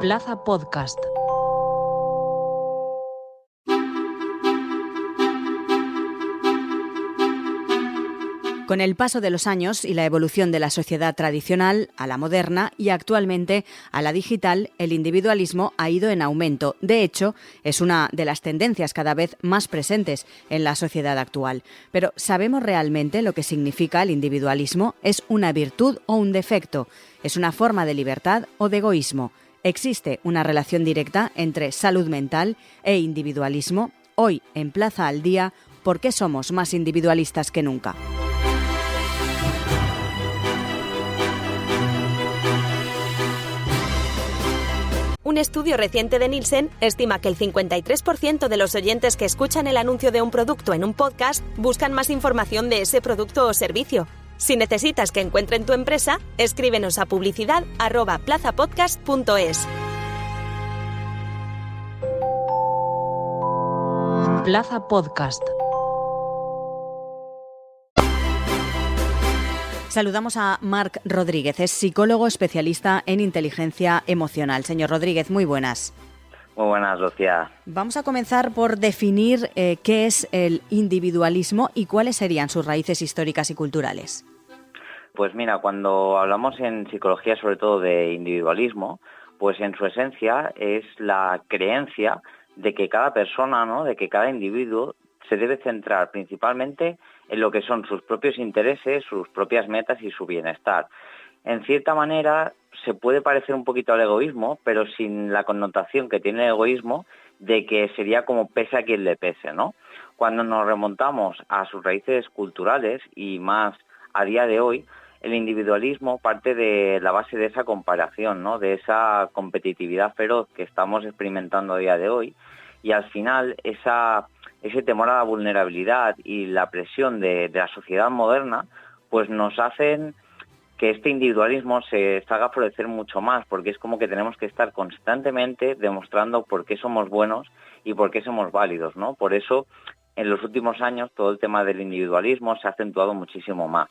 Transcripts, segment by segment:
Plaza Podcast. Con el paso de los años y la evolución de la sociedad tradicional a la moderna y actualmente a la digital, el individualismo ha ido en aumento. De hecho, es una de las tendencias cada vez más presentes en la sociedad actual. Pero, ¿sabemos realmente lo que significa el individualismo? ¿Es una virtud o un defecto? ¿Es una forma de libertad o de egoísmo? ¿Existe una relación directa entre salud mental e individualismo? Hoy, en Plaza al Día, ¿por qué somos más individualistas que nunca? Un estudio reciente de Nielsen estima que el 53% de los oyentes que escuchan el anuncio de un producto en un podcast buscan más información de ese producto o servicio. Si necesitas que encuentren tu empresa, escríbenos a publicidad@plazapodcast.es. Plaza Podcast. Saludamos a Marc Rodríguez, es psicólogo especialista en inteligencia emocional. Señor Rodríguez, muy buenas. Muy buenas, Lucía. Vamos a comenzar por definir qué es el individualismo y cuáles serían sus raíces históricas y culturales. Pues mira, cuando hablamos en psicología sobre todo de individualismo, pues en su esencia es la creencia de que cada persona, ¿no?, de que cada individuo se debe centrar principalmente en lo que son sus propios intereses, sus propias metas y su bienestar. En cierta manera se puede parecer un poquito al egoísmo, pero sin la connotación que tiene el egoísmo de que sería como pese a quien le pese, ¿no? Cuando nos remontamos a sus raíces culturales y más a día de hoy, el individualismo parte de la base de esa comparación, ¿no?, de esa competitividad feroz que estamos experimentando a día de hoy, y al final ese temor a la vulnerabilidad y la presión de la sociedad moderna, pues nos hacen que este individualismo se haga florecer mucho más, porque es como que tenemos que estar constantemente demostrando por qué somos buenos y por qué somos válidos, ¿no? Por eso, en los últimos años, todo el tema del individualismo se ha acentuado muchísimo más.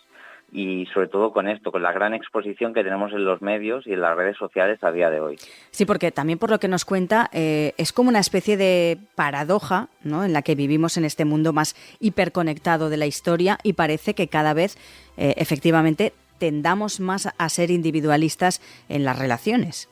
Y sobre todo con esto, con la gran exposición que tenemos en los medios y en las redes sociales a día de hoy. Sí, porque también por lo que nos cuenta, es como una especie de paradoja, ¿no?, en la que vivimos en este mundo más hiperconectado de la historia, y parece que cada vez, efectivamente, tendamos más a ser individualistas en las relaciones.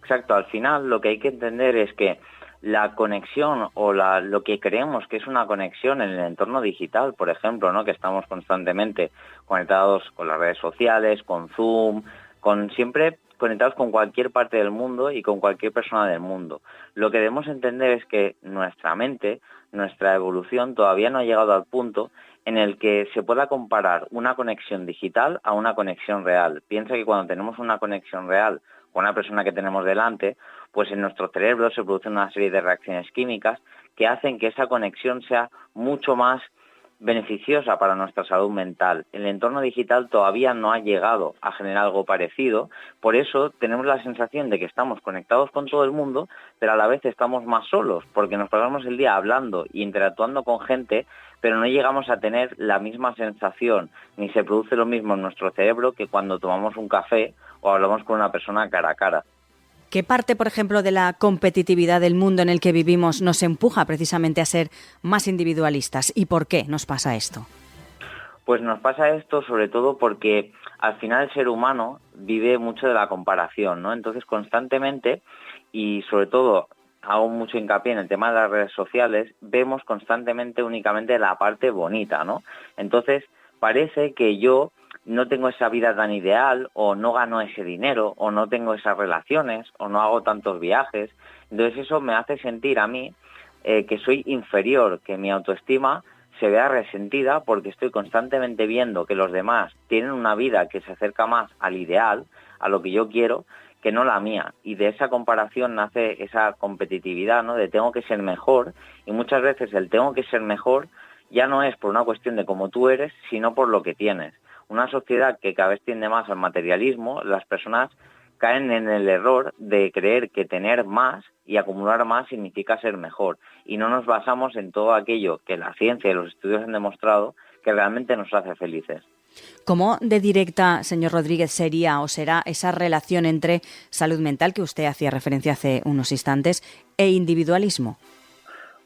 Exacto, al final lo que hay que entender es que la conexión o lo que creemos que es una conexión en el entorno digital, por ejemplo, ¿no?, que estamos constantemente conectados con las redes sociales, con Zoom, siempre conectados con cualquier parte del mundo y con cualquier persona del mundo. Lo que debemos entender es que nuestra mente, nuestra evolución todavía no ha llegado al punto en el que se pueda comparar una conexión digital a una conexión real. Piensa que cuando tenemos una conexión real con una persona que tenemos delante, pues en nuestro cerebro se producen una serie de reacciones químicas que hacen que esa conexión sea mucho más beneficiosa para nuestra salud mental. El entorno digital todavía no ha llegado a generar algo parecido, por eso tenemos la sensación de que estamos conectados con todo el mundo, pero a la vez estamos más solos, porque nos pasamos el día hablando e interactuando con gente, pero no llegamos a tener la misma sensación, ni se produce lo mismo en nuestro cerebro que cuando tomamos un café o hablamos con una persona cara a cara. ¿Qué parte, por ejemplo, de la competitividad del mundo en el que vivimos nos empuja precisamente a ser más individualistas? ¿Y por qué nos pasa esto? Pues nos pasa esto sobre todo porque al final el ser humano vive mucho de la comparación, ¿no? Entonces constantemente, y sobre todo hago mucho hincapié en el tema de las redes sociales, vemos constantemente únicamente la parte bonita, ¿no? Entonces parece que yo no tengo esa vida tan ideal, o no gano ese dinero, o no tengo esas relaciones, o no hago tantos viajes. Entonces eso me hace sentir a mí que soy inferior, que mi autoestima se vea resentida porque estoy constantemente viendo que los demás tienen una vida que se acerca más al ideal, a lo que yo quiero, que no la mía. Y de esa comparación nace esa competitividad, ¿no?, de tengo que ser mejor, y muchas veces el tengo que ser mejor ya no es por una cuestión de cómo tú eres, sino por lo que tienes. Una sociedad que cada vez tiende más al materialismo, las personas caen en el error de creer que tener más y acumular más significa ser mejor, y no nos basamos en todo aquello que la ciencia y los estudios han demostrado que realmente nos hace felices. ¿Cómo de directa, señor Rodríguez, sería o será esa relación entre salud mental, que usted hacía referencia hace unos instantes, e individualismo?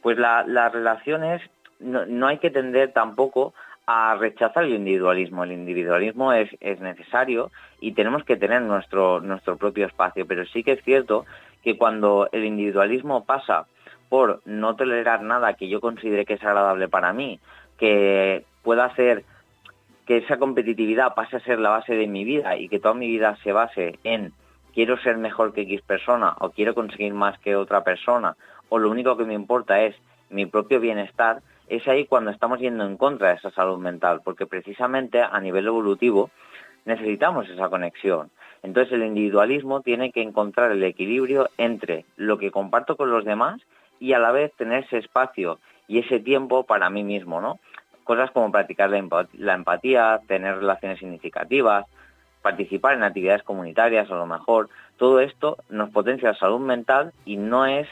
Pues las relaciones no hay que tender tampoco a rechazar el individualismo. El individualismo es necesario y tenemos que tener nuestro propio espacio, pero sí que es cierto que cuando el individualismo pasa por no tolerar nada que yo considere que es agradable para mí, que pueda hacer que esa competitividad pase a ser la base de mi vida y que toda mi vida se base en quiero ser mejor que X persona o quiero conseguir más que otra persona o lo único que me importa es mi propio bienestar, es ahí cuando estamos yendo en contra de esa salud mental, porque precisamente a nivel evolutivo necesitamos esa conexión. Entonces el individualismo tiene que encontrar el equilibrio entre lo que comparto con los demás y a la vez tener ese espacio y ese tiempo para mí mismo, ¿no? Cosas como practicar la empatía, tener relaciones significativas, participar en actividades comunitarias a lo mejor. Todo esto nos potencia la salud mental y no es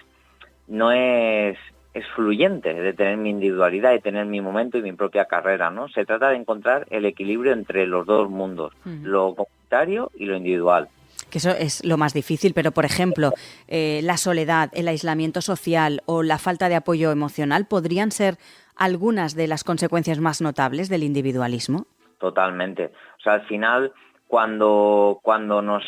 fluyente de tener mi individualidad y tener mi momento y mi propia carrera, ¿no? Se trata de encontrar el equilibrio entre los dos mundos, lo comunitario y lo individual. Que eso es lo más difícil, pero por ejemplo, la soledad, el aislamiento social o la falta de apoyo emocional podrían ser algunas de las consecuencias más notables del individualismo. Totalmente. O sea, al final, cuando nos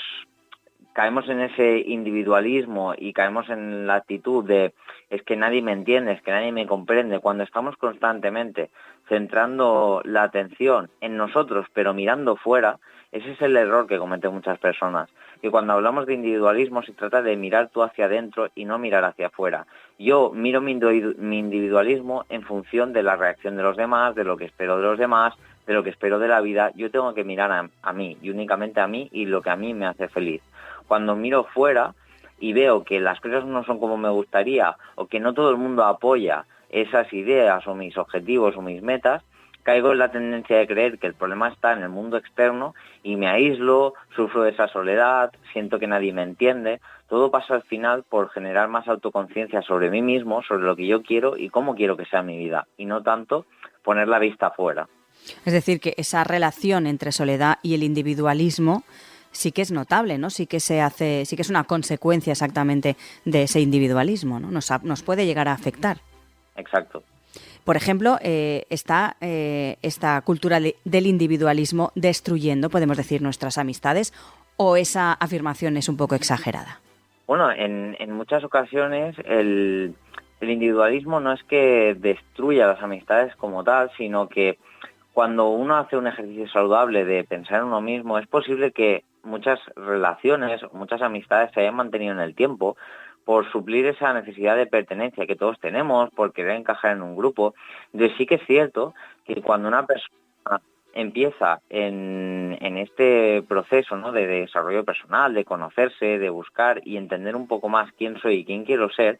caemos en ese individualismo y caemos en la actitud de es que nadie me entiende, es que nadie me comprende, cuando estamos constantemente centrando la atención en nosotros pero mirando fuera, ese es el error que cometen muchas personas. Y cuando hablamos de individualismo se trata de mirar tú hacia adentro y no mirar hacia afuera. Yo miro mi individualismo en función de la reacción de los demás, de lo que espero de los demás, de lo que espero de la vida. Yo tengo que mirar a mí y únicamente a mí y lo que a mí me hace feliz. Cuando miro fuera y veo que las cosas no son como me gustaría o que no todo el mundo apoya esas ideas o mis objetivos o mis metas, caigo en la tendencia de creer que el problema está en el mundo externo y me aíslo, sufro de esa soledad, siento que nadie me entiende. Todo pasa al final por generar más autoconciencia sobre mí mismo, sobre lo que yo quiero y cómo quiero que sea mi vida, y no tanto poner la vista afuera. Es decir, que esa relación entre soledad y el individualismo sí que es notable, ¿no? Sí que es una consecuencia exactamente de ese individualismo, ¿no? Nos puede llegar a afectar. Exacto. Por ejemplo, está esta cultura del individualismo destruyendo, podemos decir, nuestras amistades, ¿o esa afirmación es un poco exagerada? Bueno, en muchas ocasiones el individualismo no es que destruya las amistades como tal, sino que cuando uno hace un ejercicio saludable de pensar en uno mismo, es posible que muchas relaciones, muchas amistades se hayan mantenido en el tiempo por suplir esa necesidad de pertenencia que todos tenemos, por querer encajar en un grupo. Entonces sí que es cierto que cuando una persona empieza en este proceso, ¿no?, de desarrollo personal, de conocerse, de buscar y entender un poco más quién soy y quién quiero ser,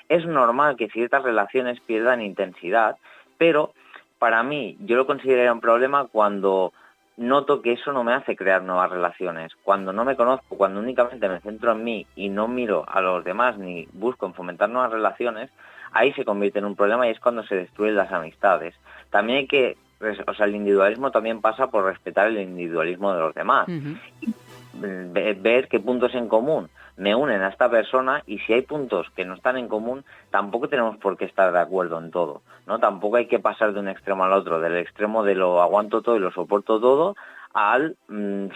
es normal que ciertas relaciones pierdan intensidad, pero para mí yo lo considero un problema cuando noto que eso no me hace crear nuevas relaciones. Cuando no me conozco, cuando únicamente me centro en mí y no miro a los demás ni busco en fomentar nuevas relaciones, ahí se convierte en un problema y es cuando se destruyen las amistades. También el individualismo también pasa por respetar el individualismo de los demás. Ver qué puntos en común me unen a esta persona, y si hay puntos que no están en común, tampoco tenemos por qué estar de acuerdo en todo, ¿no? Tampoco hay que pasar de un extremo al otro, del extremo de lo aguanto todo y lo soporto todo, al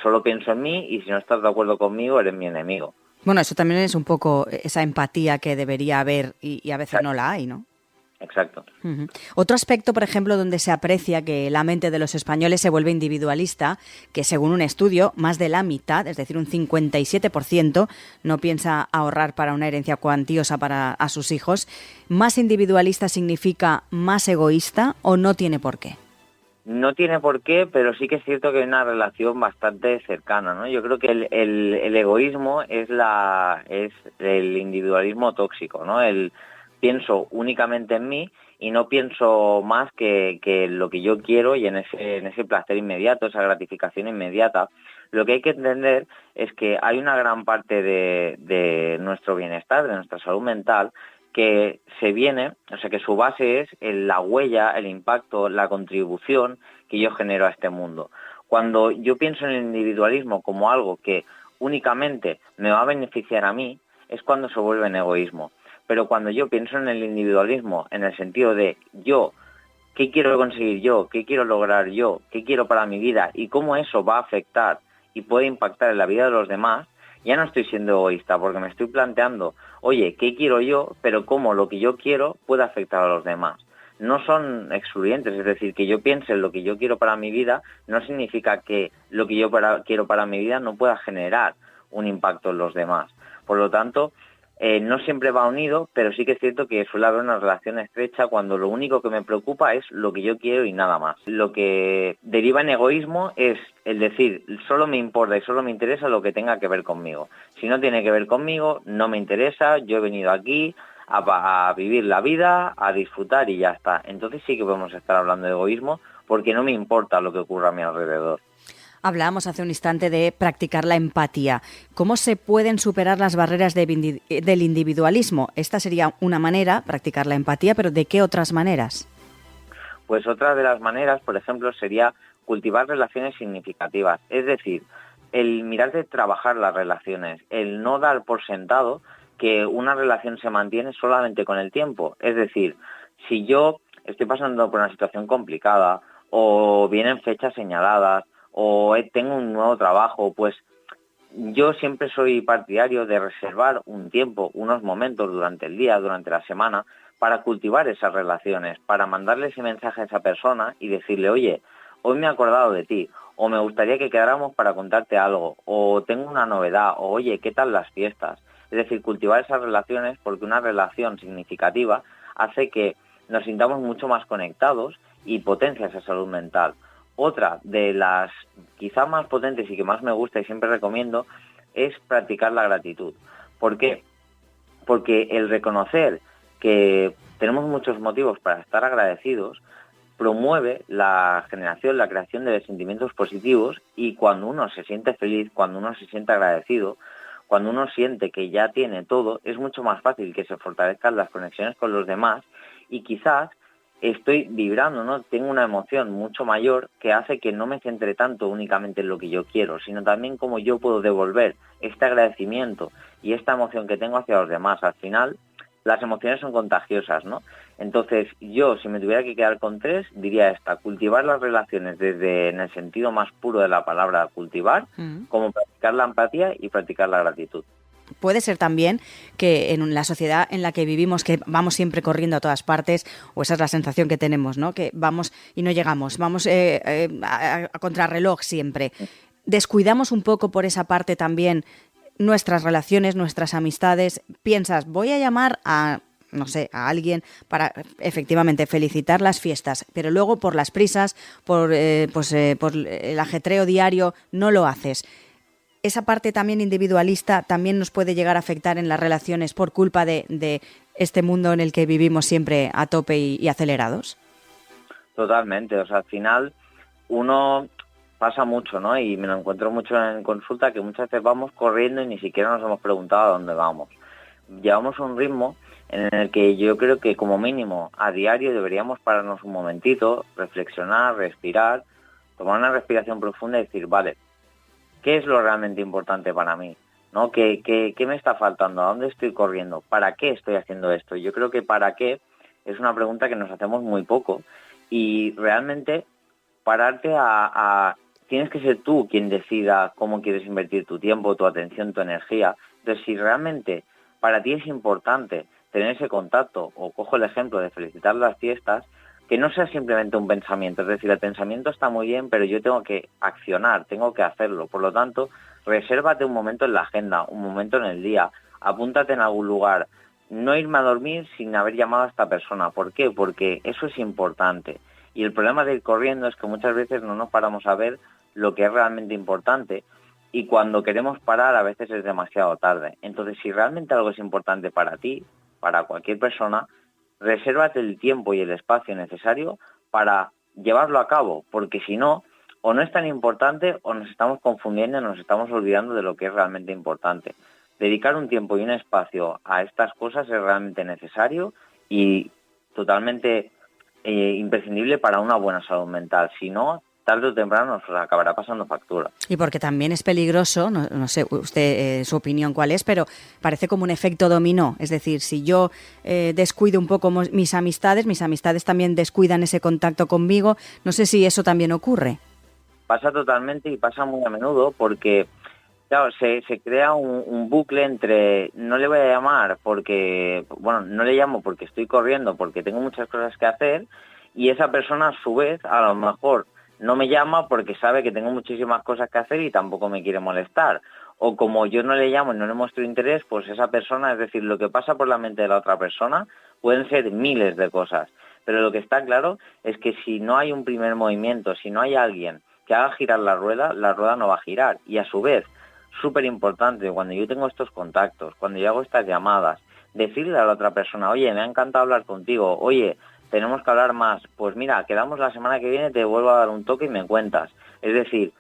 solo pienso en mí y si no estás de acuerdo conmigo eres mi enemigo. Bueno, eso también es un poco esa empatía que debería haber y a veces no la hay, ¿no? Exacto. Otro aspecto, por ejemplo, donde se aprecia que la mente de los españoles se vuelve individualista, que según un estudio, más de la mitad, es decir, un 57%, no piensa ahorrar para una herencia cuantiosa a sus hijos. ¿Más individualista significa más egoísta o no tiene por qué? No tiene por qué, pero sí que es cierto que hay una relación bastante cercana, ¿no? Yo creo que el egoísmo es el individualismo tóxico, ¿no? Pienso únicamente en mí y no pienso más que lo que yo quiero y en ese placer inmediato, esa gratificación inmediata. Lo que hay que entender es que hay una gran parte de nuestro bienestar, de nuestra salud mental, que que su base es la huella, el impacto, la contribución que yo genero a este mundo. Cuando yo pienso en el individualismo como algo que únicamente me va a beneficiar a mí, es cuando se vuelve en egoísmo. Pero cuando yo pienso en el individualismo en el sentido de yo, ¿qué quiero conseguir yo? ¿Qué quiero lograr yo? ¿Qué quiero para mi vida? Y cómo eso va a afectar y puede impactar en la vida de los demás, ya no estoy siendo egoísta, porque me estoy planteando, oye, ¿qué quiero yo? Pero cómo lo que yo quiero puede afectar a los demás. No son excluyentes, es decir, que yo piense en lo que yo quiero para mi vida no significa que lo que yo quiero para mi vida no pueda generar un impacto en los demás. Por lo tanto, no siempre va unido, pero sí que es cierto que suele haber una relación estrecha cuando lo único que me preocupa es lo que yo quiero y nada más. Lo que deriva en egoísmo es el decir, solo me importa y solo me interesa lo que tenga que ver conmigo. Si no tiene que ver conmigo, no me interesa, yo he venido aquí a vivir la vida, a disfrutar y ya está. Entonces sí que podemos estar hablando de egoísmo porque no me importa lo que ocurra a mi alrededor. Hablábamos hace un instante de practicar la empatía. ¿Cómo se pueden superar las barreras del individualismo? Esta sería una manera, practicar la empatía, pero ¿de qué otras maneras? Pues otra de las maneras, por ejemplo, sería cultivar relaciones significativas. Es decir, el mirar de trabajar las relaciones, el no dar por sentado que una relación se mantiene solamente con el tiempo. Es decir, si yo estoy pasando por una situación complicada o vienen fechas señaladas, o tengo un nuevo trabajo, pues yo siempre soy partidario de reservar un tiempo, unos momentos durante el día, durante la semana, para cultivar esas relaciones, para mandarle ese mensaje a esa persona y decirle, oye, hoy me he acordado de ti, o me gustaría que quedáramos para contarte algo, o tengo una novedad, o oye, ¿qué tal las fiestas? Es decir, cultivar esas relaciones, porque una relación significativa hace que nos sintamos mucho más conectados y potencia esa salud mental. Otra de las quizá más potentes y que más me gusta y siempre recomiendo es practicar la gratitud. ¿Por qué? Porque el reconocer que tenemos muchos motivos para estar agradecidos promueve la generación, la creación de sentimientos positivos, y cuando uno se siente feliz, cuando uno se siente agradecido, cuando uno siente que ya tiene todo, es mucho más fácil que se fortalezcan las conexiones con los demás y quizás estoy vibrando, ¿no? Tengo una emoción mucho mayor que hace que no me centre tanto únicamente en lo que yo quiero, sino también cómo yo puedo devolver este agradecimiento y esta emoción que tengo hacia los demás. Al final, las emociones son contagiosas, ¿no? Entonces, yo, si me tuviera que quedar con tres, diría esta: cultivar las relaciones desde en el sentido más puro de la palabra cultivar, como practicar la empatía y practicar la gratitud. Puede ser también que en la sociedad en la que vivimos, que vamos siempre corriendo a todas partes, o esa es la sensación que tenemos, ¿no? Que vamos y no llegamos, vamos a contrarreloj siempre. Descuidamos un poco por esa parte también nuestras relaciones, nuestras amistades. Piensas, voy a llamar a, no sé, a alguien para efectivamente felicitar las fiestas, pero luego por las prisas, por el ajetreo diario, no lo haces. Esa parte también individualista también nos puede llegar a afectar en las relaciones por culpa de este mundo en el que vivimos siempre a tope y acelerados. Totalmente, o sea, al final uno pasa mucho, ¿no? Y me lo encuentro mucho en consulta, que muchas veces vamos corriendo y ni siquiera nos hemos preguntado a dónde vamos. Llevamos un ritmo en el que yo creo que como mínimo a diario deberíamos pararnos un momentito, reflexionar, respirar, tomar una respiración profunda y decir, vale, ¿qué es lo realmente importante para mí? ¿No? ¿Qué me está faltando? ¿A dónde estoy corriendo? ¿Para qué estoy haciendo esto? Yo creo que para qué es una pregunta que nos hacemos muy poco, y realmente pararte tienes que ser tú quien decida cómo quieres invertir tu tiempo, tu atención, tu energía. Entonces, si realmente para ti es importante tener ese contacto, o cojo el ejemplo de felicitar las fiestas, que no sea simplemente un pensamiento. Es decir, el pensamiento está muy bien, pero yo tengo que accionar, tengo que hacerlo. Por lo tanto, resérvate un momento en la agenda, un momento en el día, apúntate en algún lugar. No irme a dormir sin haber llamado a esta persona. ¿Por qué? Porque eso es importante. Y el problema de ir corriendo es que muchas veces no nos paramos a ver lo que es realmente importante, y cuando queremos parar a veces es demasiado tarde. Entonces, si realmente algo es importante para ti, para cualquier persona, resérvate el tiempo y el espacio necesario para llevarlo a cabo, porque si no, o no es tan importante o nos estamos confundiendo y nos estamos olvidando de lo que es realmente importante. Dedicar un tiempo y un espacio a estas cosas es realmente necesario y totalmente imprescindible para una buena salud mental. Si no, tarde o temprano nos acabará pasando factura. Y porque también es peligroso, no sé usted su opinión cuál es, pero parece como un efecto dominó. Es decir, si yo descuido un poco mis amistades también descuidan ese contacto conmigo. No sé si eso también ocurre. Pasa totalmente y pasa muy a menudo porque, claro, se crea un bucle entre no le voy a llamar porque, bueno, no le llamo porque estoy corriendo, porque tengo muchas cosas que hacer, y esa persona a su vez a lo mejor no me llama porque sabe que tengo muchísimas cosas que hacer y tampoco me quiere molestar. O como yo no le llamo y no le muestro interés, pues esa persona, es decir, lo que pasa por la mente de la otra persona pueden ser miles de cosas. Pero lo que está claro es que si no hay un primer movimiento, si no hay alguien que haga girar la rueda no va a girar. Y a su vez, súper importante, cuando yo tengo estos contactos, cuando yo hago estas llamadas, decirle a la otra persona, oye, me ha encantado hablar contigo, oye, tenemos que hablar más, pues mira, quedamos la semana que viene, te vuelvo a dar un toque y me cuentas. Es decir,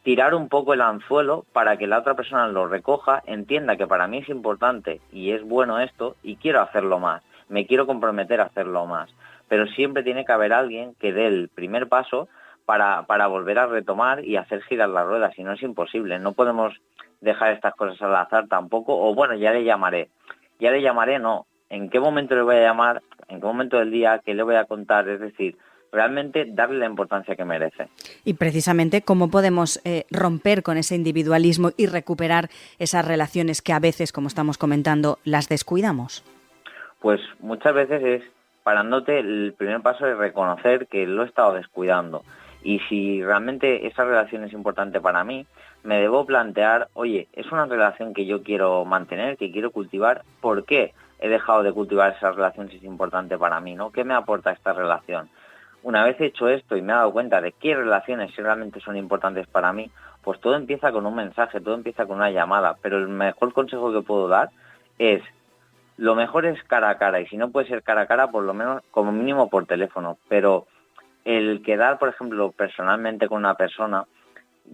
tirar un poco el anzuelo para que la otra persona lo recoja, entienda que para mí es importante y es bueno esto y quiero hacerlo más, me quiero comprometer a hacerlo más. Pero siempre tiene que haber alguien que dé el primer paso para volver a retomar y hacer girar la rueda, si no es imposible. No podemos dejar estas cosas al azar tampoco, o bueno, ya le llamaré, no. ¿En qué momento le voy a llamar? ¿En qué momento del día? ¿Qué le voy a contar? Es decir, realmente darle la importancia que merece. Y precisamente, ¿cómo podemos romper con ese individualismo y recuperar esas relaciones que a veces, como estamos comentando, las descuidamos? Pues muchas veces es parándote, el primer paso es reconocer que lo he estado descuidando. Y si realmente esa relación es importante para mí, me debo plantear, oye, es una relación que yo quiero mantener, que quiero cultivar, ¿por qué he dejado de cultivar esa relación si es importante para mí, ¿no? ¿Qué me aporta esta relación? Una vez hecho esto y me he dado cuenta de qué relaciones realmente son importantes para mí, pues todo empieza con un mensaje, todo empieza con una llamada, pero el mejor consejo que puedo dar es, lo mejor es cara a cara, y si no puede ser cara a cara, por lo menos como mínimo por teléfono, pero el quedar, por ejemplo, personalmente con una persona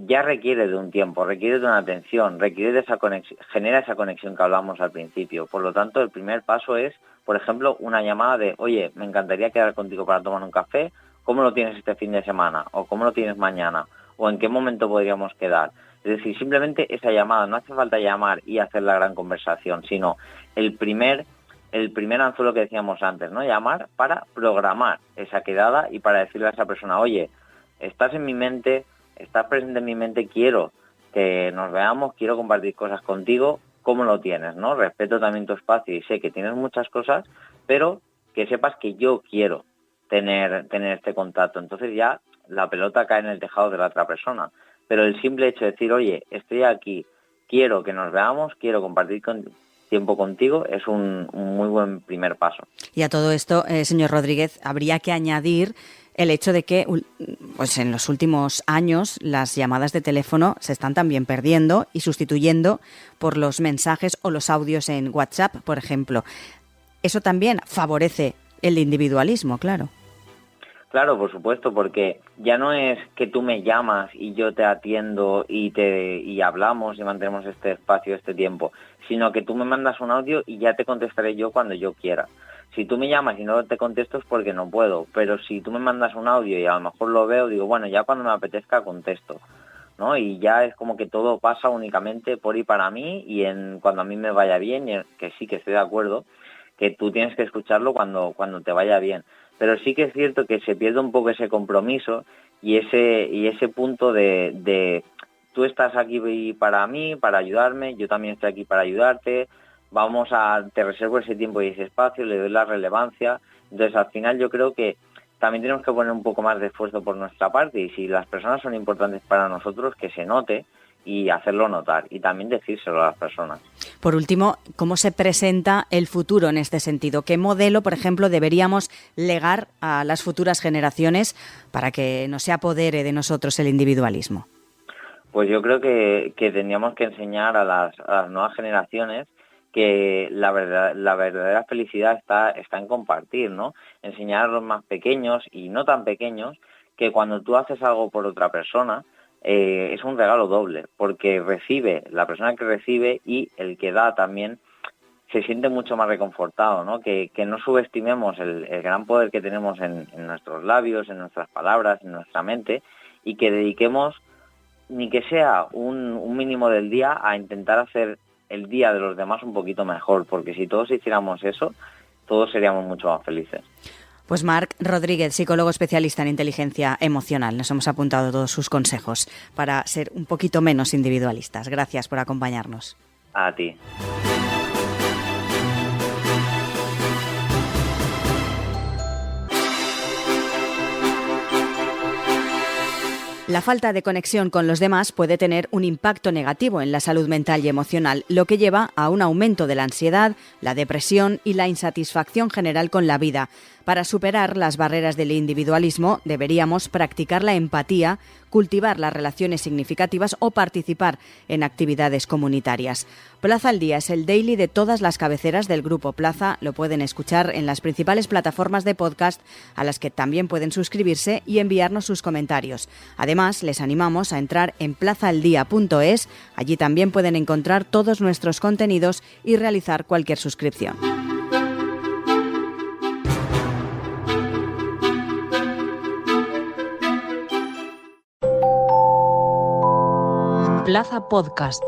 ya requiere de un tiempo, requiere de una atención, requiere de esa conexión, genera esa conexión que hablamos al principio. Por lo tanto, el primer paso es, por ejemplo, una llamada de, oye, me encantaría quedar contigo para tomar un café, ¿cómo lo tienes este fin de semana? ¿O cómo lo tienes mañana? ¿O en qué momento podríamos quedar? Es decir, simplemente esa llamada, no hace falta llamar y hacer la gran conversación, sino el primer anzuelo que decíamos antes, ¿no? Llamar para programar esa quedada y para decirle a esa persona, oye, estás en mi mente, estás presente en mi mente, quiero que nos veamos, quiero compartir cosas contigo, ¿cómo lo tienes, no? Respeto también tu espacio y sé que tienes muchas cosas, pero que sepas que yo quiero tener este contacto. Entonces ya la pelota cae en el tejado de la otra persona. Pero el simple hecho de decir, oye, estoy aquí, quiero que nos veamos, quiero compartir tiempo contigo, es un muy buen primer paso. Y a todo esto, señor Rodríguez, habría que añadir el hecho de que pues en los últimos años las llamadas de teléfono se están también perdiendo y sustituyendo por los mensajes o los audios en WhatsApp, por ejemplo. Eso también favorece el individualismo, claro. Claro, por supuesto, porque ya no es que tú me llamas y yo te atiendo y hablamos y mantenemos este espacio, este tiempo, sino que tú me mandas un audio y ya te contestaré yo cuando yo quiera. Si tú me llamas y no te contesto es porque no puedo, pero si tú me mandas un audio y a lo mejor lo veo, digo, bueno, ya cuando me apetezca contesto, ¿no? Y ya es como que todo pasa únicamente por y para mí y cuando a mí me vaya bien, y que sí que estoy de acuerdo, que tú tienes que escucharlo cuando te vaya bien. Pero sí que es cierto que se pierde un poco ese compromiso y ese punto de tú estás aquí para mí, para ayudarme, yo también estoy aquí para ayudarte, te reservo ese tiempo y ese espacio, le doy la relevancia. Entonces al final yo creo que también tenemos que poner un poco más de esfuerzo por nuestra parte y si las personas son importantes para nosotros, que se note y hacerlo notar y también decírselo a las personas. Por último, ¿cómo se presenta el futuro en este sentido? ¿Qué modelo, por ejemplo, deberíamos legar a las futuras generaciones para que no se apodere de nosotros el individualismo? Pues yo creo que tendríamos que enseñar a las nuevas generaciones que la verdadera felicidad está en compartir, ¿no? Enseñar a los más pequeños y no tan pequeños que cuando tú haces algo por otra persona, es un regalo doble, porque recibe, la persona que recibe y el que da también se siente mucho más reconfortado, ¿no? Que no subestimemos el gran poder que tenemos en nuestros labios, en nuestras palabras, en nuestra mente, y que dediquemos ni que sea un mínimo del día a intentar hacer el día de los demás un poquito mejor, porque si todos hiciéramos eso, todos seríamos mucho más felices. Pues Marc Rodríguez, psicólogo especialista en inteligencia emocional. Nos hemos apuntado todos sus consejos para ser un poquito menos individualistas. Gracias por acompañarnos. A ti. La falta de conexión con los demás puede tener un impacto negativo en la salud mental y emocional, lo que lleva a un aumento de la ansiedad, la depresión y la insatisfacción general con la vida. Para superar las barreras del individualismo, deberíamos practicar la empatía, cultivar las relaciones significativas o participar en actividades comunitarias. Plaza al Día es el daily de todas las cabeceras del Grupo Plaza. Lo pueden escuchar en las principales plataformas de podcast, a las que también pueden suscribirse y enviarnos sus comentarios. Además, les animamos a entrar en plazaaldía.es. Allí también pueden encontrar todos nuestros contenidos y realizar cualquier suscripción. Plaza Podcast.